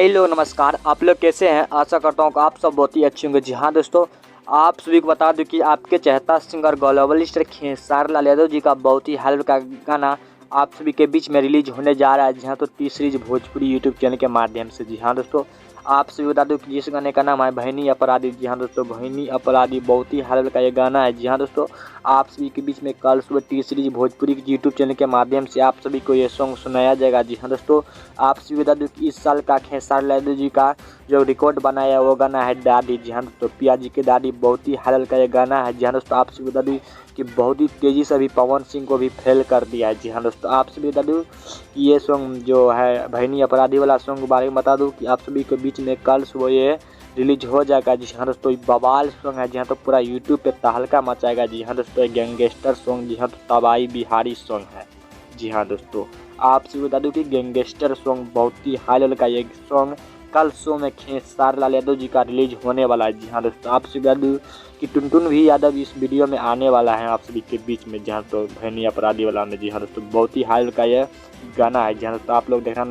हाय लो नमस्कार। आप लोग कैसे हैं? आशा करता हूँ कि आप सब बहुत ही अच्छे होंगे। जी हाँ दोस्तों, आप सभी को बता दूं कि आपके चहेता सिंगर ग्लोबलिस्ट खेसारी लाल यादव जी का बहुत ही हाल का गाना आप सभी के बीच में रिलीज होने जा रहा है। जी हाँ, तो T series Bhojpuri YouTube channel के माध्यम से। जी हाँ दोस्तों, आप सभी बता दूं कि जिस गाने का नाम है बहनी अपराधी। जी हाँ दोस्तों, बहनी अपराधी बहुत ही हाल का ये गाना है। जी हाँ दोस्तों, आप सभी के बीच में कल सुबह टी सीरीज भोजपुरी की यूट्यूब चैनल के माध्यम से आप सभी को ये सॉन्ग सुनाया जाएगा। जी हाँ दोस्तों, आप सभी बता दूं कि इस साल का खेसारी लाल यादव जी का जो रिकॉर्ड बनाया वो गाना है दादी। जी हाँ दोस्तों, पिया जी के दादी बहुत ही हाल का ये गाना है। जी हाँ दोस्तों, आप सभी बता दूं कि बहुत ही तेज़ी से अभी पवन सिंह को भी फेल कर दिया है। जी हाँ दोस्तों, आप सभी बता दूं कि ये सॉन्ग जो है बहनी अपराधी वाला सॉन्ग के बारे में बता दूं कि आप सभी के बीच में कल सुबह ये रिलीज हो जाएगा। जी हाँ दोस्तों, बवाल सॉन्ग है। जी हाँ, तो पूरा यूट्यूब पे तहलका मचाएगा। जी हाँ दोस्तों, गैंगस्टर सॉन्ग। जी हाँ, तो तबाही बिहारी सॉन्ग है। जी हाँ दोस्तों, आपसे बता दूं कि गैंगस्टर सॉन्ग बहुत ही हाई लेवल का ये सॉन्ग कल शो में खेसारी लाल यादव जी का रिलीज होने वाला है। जी हाँ दोस्तों, आपसे बता दूं कि टुनटुन भी यादव इस वीडियो में आने वाला है आप सभी के बीच में। जहाँ तो बहनी अपराधी वाला में। जी हाँ दोस्तों, बहुत ही हाई लेवल का ये गाना है। जी हाँ दोस्तों, आप लोग देखना।